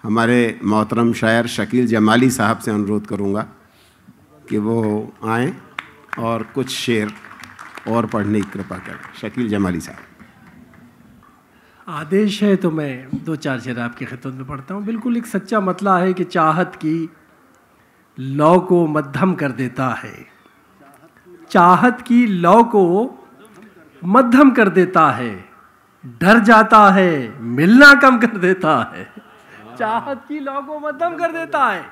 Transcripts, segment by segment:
हमारे मोहतरम शायर शकील जमाली साहब से अनुरोध करूँगा कि वो आएँ और कुछ शेर और पढ़ने की कृपा करें। शकील जमाली साहब। आदेश है तो मैं दो चार शेर आपकी खिदमत में पढ़ता हूँ। बिल्कुल एक सच्चा मतला है कि चाहत की लौ को मध्यम कर देता है, चाहत की लौ को मध्यम कर देता है, डर जाता है मिलना कम कर देता है। चाहत की लौ को मध्यम कर देता है,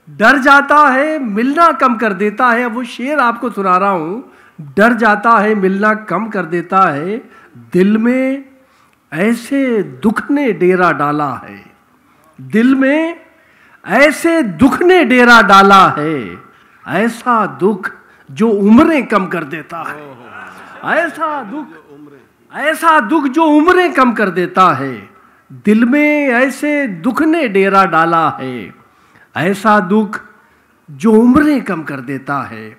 डर जाता है मिलना कम कर देता है। अब वो शेर आपको सुना रहा हूँ। डर जाता है मिलना कम कर देता है, दिल में ऐसे दुख ने डेरा डाला है, दिल में ऐसे दुख ने डेरा डाला है, ऐसा दुख जो उम्रें कम कर देता है, ऐसा दुख जो उम्रें कम कर देता है। दिल में ऐसे दुख ने डेरा डाला है, ऐसा दुख जो उम्रें कम कर देता है।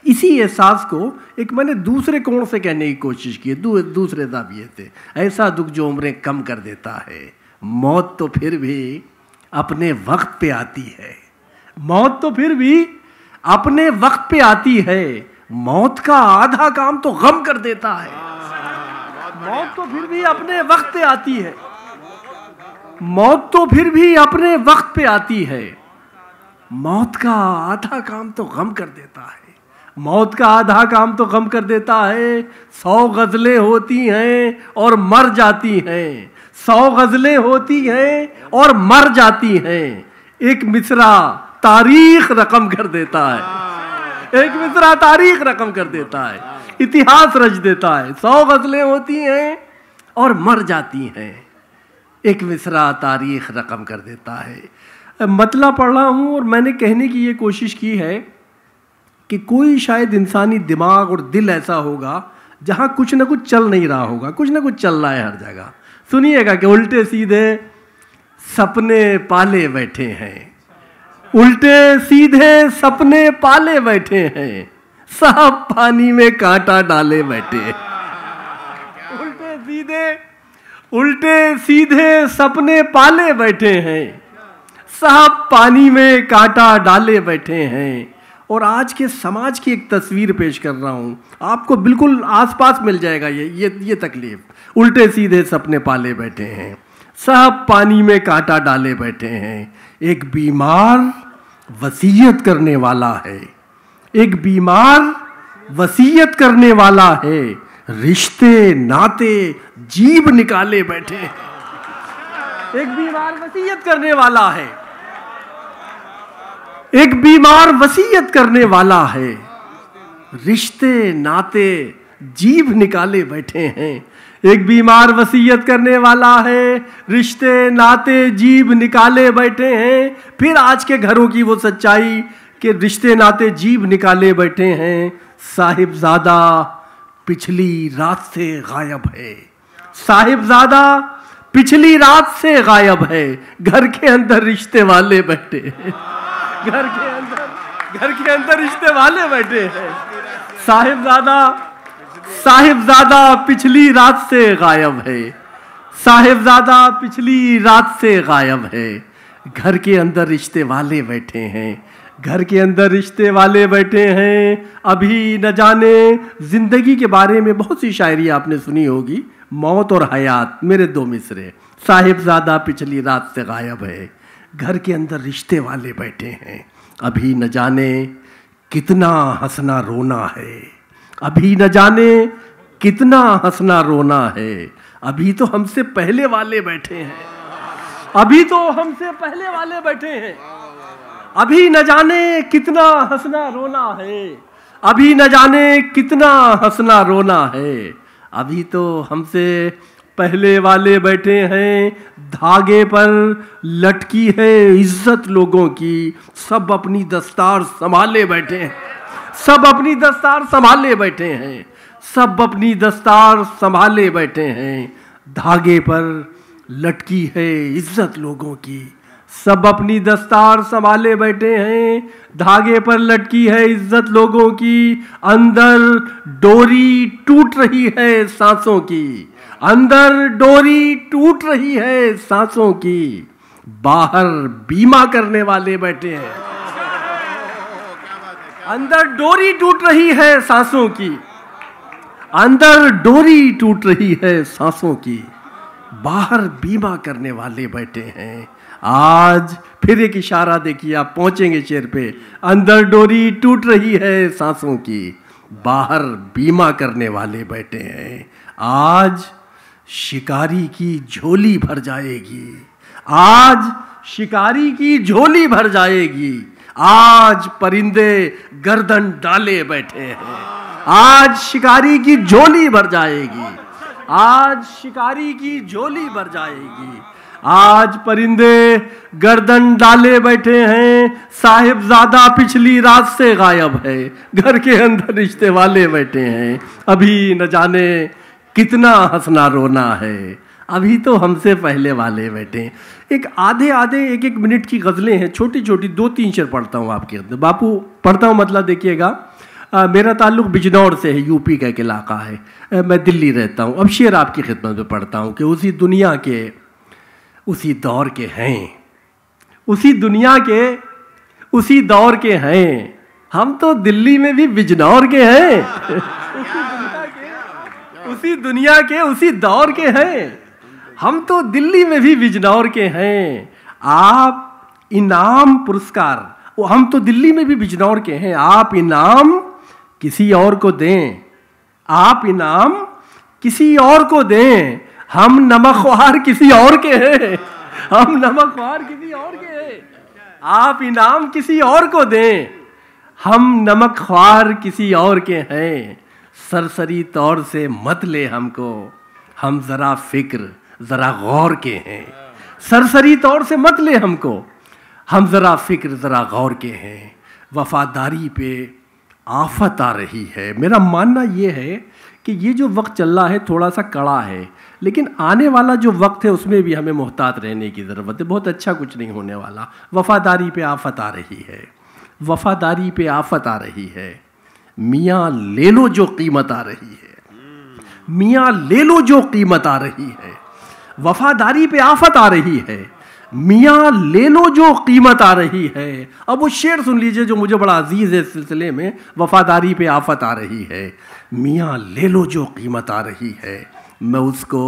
इसी एहसास को एक मैंने दूसरे कोण से कहने की कोशिश की, दूसरे दाविये थे। ऐसा दुख जो उम्रें कम कर देता है, मौत तो फिर भी अपने वक्त पे आती है, मौत तो फिर भी अपने वक्त पे आती है। मौत का आधा काम तो गम कर देता है, मौत तो फिर भी अपने वक्त पे आती है, मौत तो फिर भी अपने वक्त पे आती है। मौत का आधा काम तो गम कर देता है, मौत का आधा काम तो गम कर देता है। 100 गजलें होती हैं और मर जाती हैं, 100 गजलें होती हैं और मर जाती हैं। एक मिसरा तारीख रकम कर देता है, एक मिसरा तारीख रकम कर देता है, इतिहास रच देता है। 100 गजलें होती हैं और मर जाती हैं, एक मिसरा तारीख रकम कर देता है। मतला पढ़ रहा हूँ और मैंने कहने की ये कोशिश की है कि कोई शायद इंसानी दिमाग और दिल ऐसा होगा जहाँ कुछ ना कुछ चल नहीं रहा होगा, कुछ ना कुछ चल रहा है हर जगह। सुनिएगा कि उल्टे सीधे सपने पाले बैठे हैं, उल्टे सीधे सपने पाले बैठे हैं, सब पानी में कांटा डाले बैठे हैं। उल्टे सीधे सपने पाले बैठे हैं, सब पानी में कांटा डाले बैठे हैं। और आज के समाज की एक तस्वीर पेश कर रहा हूँ, आपको बिल्कुल आसपास मिल जाएगा ये तकलीफ। उल्टे सीधे सपने पाले बैठे हैं, सब पानी में कांटा डाले बैठे हैं। एक बीमार वसीयत करने वाला है, एक बीमार वसीयत करने वाला है, रिश्ते नाते जीभ निकाले बैठे हैं। एक बीमार वसीयत करने वाला है, एक बीमार वसीयत करने वाला है, रिश्ते नाते जीभ निकाले बैठे हैं। एक बीमार वसीयत करने वाला है, रिश्ते नाते जीभ निकाले बैठे हैं। फिर आज के घरों की वो सच्चाई कि रिश्ते नाते जीभ निकाले बैठे हैं। साहिबजादा पिछली रात से गायब है, साहिबजादा पिछली रात से गायब है। घर के अंदर रिश्ते वाले बैठे हैं, घर के अंदर रिश्ते वाले बैठे हैं। साहिबजादा पिछली रात से गायब है, साहिबजादा पिछली रात से गायब है। घर के अंदर रिश्ते वाले बैठे हैं, घर के अंदर रिश्ते वाले बैठे हैं। अभी न जाने जिंदगी के बारे में बहुत सी शायरी आपने सुनी होगी, मौत और हयात मेरे दो मिसरे। साहिबजादा पिछली रात से गायब है, घर के अंदर रिश्ते वाले बैठे हैं। अभी न जाने कितना हंसना रोना है, अभी न जाने कितना हंसना रोना है। अभी तो हमसे पहले वाले बैठे हैं, अभी तो हमसे पहले वाले बैठे हैं। अभी न जाने कितना हंसना रोना है, अभी न जाने कितना हंसना रोना है। अभी तो हमसे पहले वाले बैठे हैं। धागे पर लटकी है इज्जत लोगों की, सब अपनी दस्तार संभाले बैठे हैं, सब अपनी दस्तार संभाले बैठे हैं, सब अपनी दस्तार संभाले बैठे हैं। धागे पर लटकी है इज्जत लोगों की, सब अपनी दस्तार संभाले बैठे हैं। धागे पर लटकी है इज्जत लोगों की, अंदर डोरी टूट रही है सांसों की, अंदर डोरी टूट रही है सांसों की। बाहर बीमा करने वाले बैठे हैं। अंदर डोरी टूट रही है सांसों की, अंदर डोरी टूट रही है सांसों की, बाहर बीमा करने वाले बैठे हैं। आज फिर एक इशारा देखिए, आप पहुंचेंगे शेर पे। अंदर डोरी टूट रही है सांसों की, बाहर बीमा करने वाले बैठे हैं। आज शिकारी की झोली भर जाएगी, आज शिकारी की झोली भर जाएगी। आज परिंदे गर्दन डाले बैठे हैं, आज शिकारी की झोली भर जाएगी, आज शिकारी की झोली भर जाएगी। आज परिंदे गर्दन डाले बैठे हैं, साहिबजादा पिछली रात से गायब है, घर के अंदर रिश्ते वाले बैठे हैं। अभी न जाने कितना हंसना रोना है, अभी तो हमसे पहले वाले बैठे हैं। एक आधे एक एक मिनट की गज़लें हैं, छोटी छोटी, 2-3 शेर पढ़ता हूँ आपके अंदर। बापू पढ़ता हूँ, मतलब देखिएगा। मेरा ताल्लुक़ बिजनौर से है, यूपी का एक इलाका है, मैं दिल्ली रहता हूँ। अब शेर आपकी खिदमत में पढ़ता हूँ कि उसी दुनिया के उसी दौर के हैं, उसी दुनिया के उसी दौर के हैं, हम तो दिल्ली में भी बिजनौर के हैं। उसी दुनिया के उसी दौर के हैं, हम तो दिल्ली में भी बिजनौर के हैं। आप इनाम पुरस्कार, हम तो दिल्ली में भी बिजनौर के हैं, आप इनाम किसी और को दें, आप इनाम किसी और को दें, हम नमकवार किसी और के हैं, हम नमकवार किसी और के हैं। आप इनाम किसी और को दें, हम नमकवार किसी और के हैं। सरसरी तौर से मत ले हमको, हम जरा फिक्र जरा गौर के हैं। सरसरी तौर से मत ले हमको, हम जरा फिक्र जरा गौर के हैं। वफादारी पे आफत आ रही है। मेरा मानना ये है कि ये जो वक्त चल रहा है थोड़ा सा कड़ा है, लेकिन आने वाला जो वक्त है उसमें भी हमें मोहतात रहने की ज़रूरत है। बहुत अच्छा कुछ नहीं होने वाला। वफादारी पे आफत आ रही है, वफादारी पे आफत आ रही है। मियाँ ले लो जो कीमत आ रही है, मियाँ ले लो जो कीमत आ रही है। वफादारी पे आफत आ रही है, मियाँ ले लो जो कीमत आ रही है। अब वो शेर सुन लीजिए जो मुझे बड़ा अजीज है इस सिलसिले में। वफादारी पे आफत आ रही है, मियाँ ले लो जो कीमत आ रही है। मैं उसको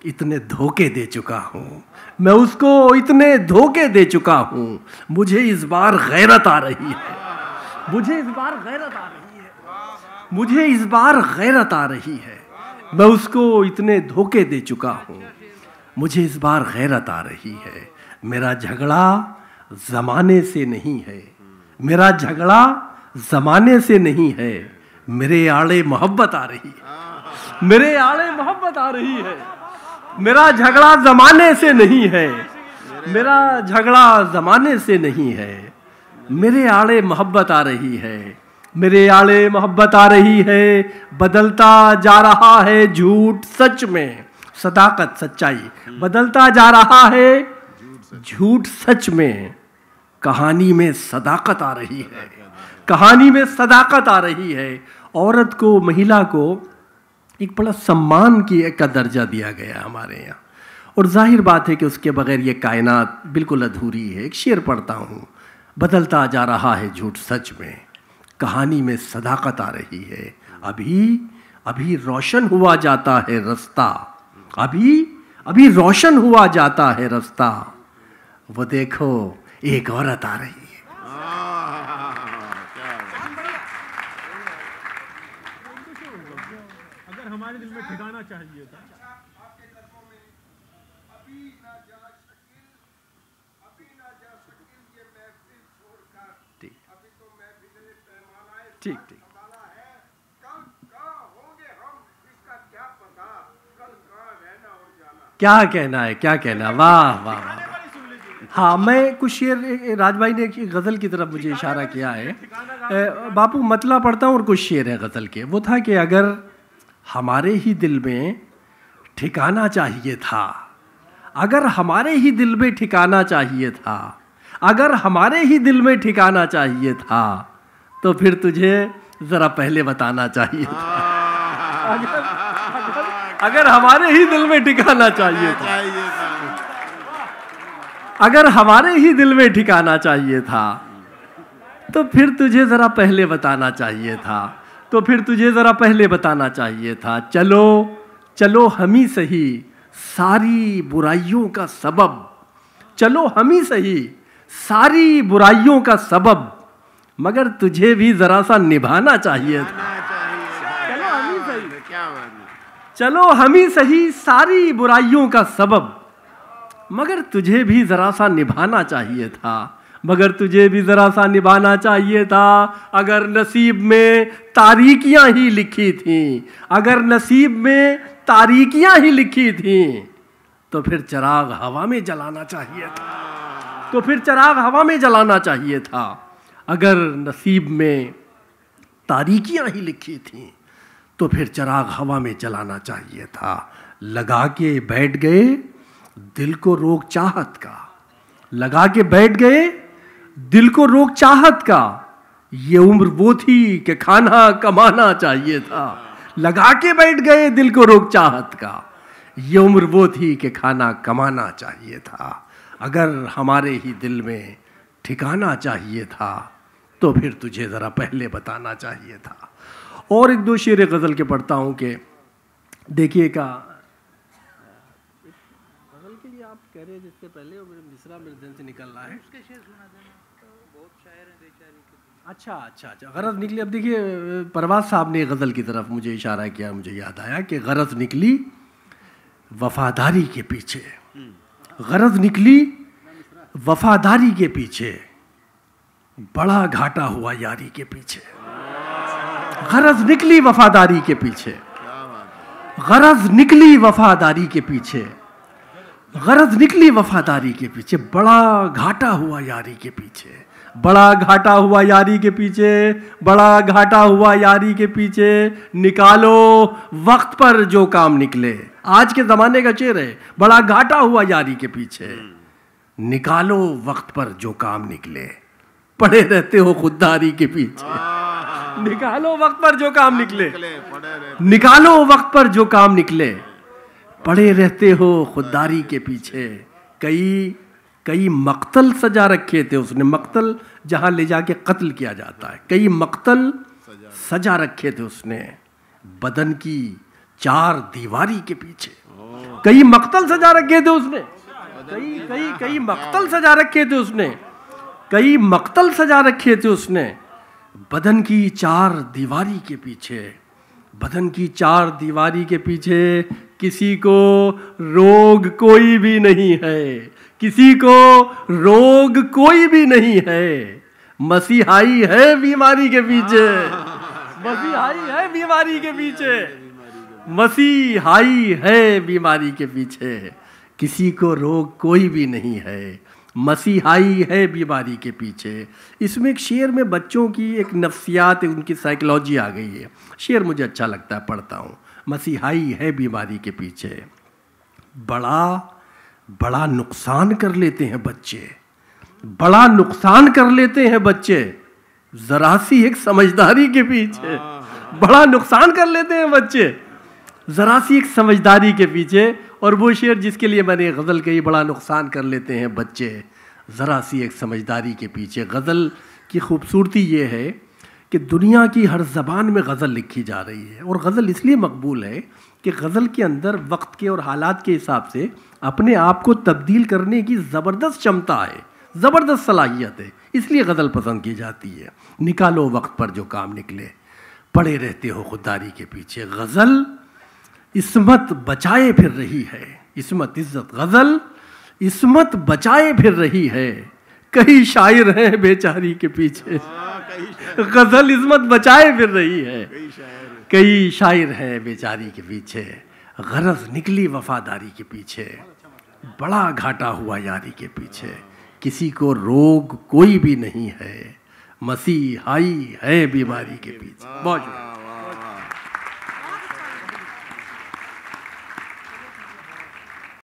इतने धोखे दे चुका हूँ, मैं उसको इतने धोखे दे चुका हूँ। मुझे इस बार गैरत आ रही है, मुझे इस बार गैरत आ रही है, मुझे इस बार गैरत आ रही है। मैं उसको इतने धोखे दे चुका हूँ, मुझे इस बार गैरत आ रही है। मेरा झगड़ा ज़माने से नहीं है, मेरा झगड़ा ज़माने से नहीं है। मेरे आड़े मोहब्बत आ रही है, मेरे आड़े मोहब्बत आ रही है। मेरा झगड़ा ज़माने से नहीं है, मेरा झगड़ा ज़माने से नहीं है। मेरे आड़े मोहब्बत आ रही है, मेरे आड़े मोहब्बत आ रही है। बदलता जा रहा है झूठ सच में, सदाकत सच्चाई बदलता जा रहा है झूठ सच में। कहानी में सदाकत आ रही है, कहानी में सदाकत आ रही है। औरत को, महिला को एक बड़ा सम्मान की का दर्जा दिया गया हमारे यहाँ, और जाहिर बात है कि उसके बगैर ये कायनात बिल्कुल अधूरी है। एक शेर पढ़ता हूँ। बदलता जा रहा है झूठ सच में, कहानी में सदाकत आ रही है। अभी अभी रोशन हुआ जाता है रास्ता, अभी अभी रोशन हुआ जाता है रास्ता। वो देखो एक औरत आ रही है। अगर हमारे दिल में ठिकाना चाहिए था, ठीक ठीक, क्या कहना है, क्या कहना। वाह वाह वाह। हाँ, मैं कुछ शेर, राज भाई ने एक गज़ल की तरफ मुझे इशारा किया है। बापू मतला पढ़ता हूँ और कुछ शेर है गज़ल के। वो था कि अगर हमारे ही दिल में ठिकाना चाहिए था, अगर हमारे ही दिल में ठिकाना चाहिए था, अगर हमारे ही दिल में ठिकाना चाहिए था, तो फिर तुझे ज़रा पहले बताना चाहिए था। अगर हमारे ही दिल में ठिकाना चाहिए था, अगर हमारे ही दिल में ठिकाना चाहिए था तो फिर तुझे जरा पहले बताना चाहिए था, तो फिर तुझे जरा पहले बताना चाहिए था। चलो चलो हम ही सही सारी बुराइयों का सबब, चलो हम ही सही सारी बुराइयों का सबब, मगर तुझे भी जरा सा निभाना चाहिए था। चलो हम ही सही, चलो हम ही सही सारी बुराइयों का सबब, मगर तुझे भी जरा सा निभाना चाहिए था, मगर तुझे भी जरा सा निभाना चाहिए था। अगर नसीब में तारीकियां ही लिखी थीं, अगर नसीब में तारीकियां ही लिखी थीं, तो फिर चिराग हवा में जलाना चाहिए था, तो फिर चिराग हवा में जलाना चाहिए था। अगर नसीब में तारीकियां ही लिखी थीं, तो फिर चिराग हवा में जलाना चाहिए था। लगा के बैठ गए दिल को रोक चाहत का, लगा के बैठ गए दिल को रोक चाहत का, ये उम्र वो थी कि खाना कमाना चाहिए था। लगा के बैठ गए दिल को रोक चाहत का, ये उम्र वो थी कि खाना कमाना चाहिए था। अगर हमारे ही दिल में ठिकाना चाहिए था तो फिर तुझे ज़रा पहले बताना चाहिए था। और एक दो शेर गज़ल के पढ़ता हूँ कि देखिएगा, गज़ल के लिए आप कह रहे हैं जिससे पहले मिसरा मेरे दिल से निकल रहा है, उसके शेर सुना देना, तो बहुत शायर हैं बेचारी के। अच्छा, गरज निकली। अब देखिए परवाज़ साहब ने गज़ल की तरफ मुझे इशारा किया, मुझे याद आया कि गरज निकली वफादारी के पीछे, गरज निकली वफादारी के पीछे, बड़ा घाटा हुआ यारी के पीछे। गरज निकली वफादारी के पीछे, गरज निकली वफादारी के पीछे, गरज निकली वफादारी के पीछे, बड़ा घाटा हुआ यारी के पीछे, बड़ा घाटा हुआ यारी के पीछे, बड़ा घाटा हुआ यारी के पीछे। निकालो वक्त पर जो काम निकले, आज के ज़माने का शेर है, बड़ा घाटा हुआ यारी के पीछे। निकालो वक्त पर जो काम निकले, पड़े रहते हो खुददारी के पीछे। निकालो वक्त पर जो काम निकले, निकालो वक्त पर जो काम निकले, पड़े रहते हो खुददारी के पीछे। कई मक्तल सजा रखे थे उसने, मक्तल जहां ले जाके कत्ल किया जाता है, कई मक्तल सजा रखे थे उसने बदन की चार दीवारी के पीछे। कई मक्तल सजा रखे थे उसने, कई मक्तल सजा रखे थे उसने, कई मक्तल सजा रखे थे उसने बदन की चार दीवारी के पीछे, बदन की चार दीवारी के पीछे। किसी को रोग कोई भी नहीं है, किसी को रोग कोई भी नहीं है, मसीहाई है बीमारी के पीछे, मसीहाई है बीमारी के पीछे, मसीहाई है बीमारी के पीछे। किसी को रोग कोई भी नहीं है, मसीहाई है बीमारी के पीछे। इसमें एक शेर में बच्चों की एक नफ्सियात, उनकी साइकोलॉजी आ गई है। शेर मुझे अच्छा लगता है, पढ़ता हूँ। मसीहाई है बीमारी के पीछे, बड़ा नुकसान कर लेते हैं बच्चे, बड़ा नुकसान कर लेते हैं बच्चे, जरा सी एक समझदारी के पीछे। बड़ा नुकसान कर लेते हैं बच्चे, जरा सी एक समझदारी के पीछे। और वो शेर जिसके लिए मैंने गज़ल कही, बड़ा नुकसान कर लेते हैं बच्चे, ज़रा सी एक समझदारी के पीछे। गज़ल की खूबसूरती ये है कि दुनिया की हर ज़बान में गज़ल लिखी जा रही है, और गज़ल इसलिए मकबूल है कि गज़ल के अंदर वक्त के और हालात के हिसाब से अपने आप को तब्दील करने की ज़बरदस्त क्षमता है, ज़बरदस्त सलाहियत है, इसलिए गज़ल पसंद की जाती है। निकालो वक्त पर जो काम निकले, पड़े रहते हो खुददारी के पीछे। गज़ल इस्मत बचाए फिर रही है, इस्मत इज्जत, गज़ल इस्मत बचाए फिर रही है। कई शायर हैं बेचारी के पीछे, गज़ल इस्मत बचाए फिर रही है, कई शायर हैं बेचारी के पीछे। गरज निकली वफादारी के पीछे, बड़ा घाटा हुआ यारी के पीछे। किसी को रोग कोई भी नहीं है, मसीहाई है बीमारी के पीछे। बहुत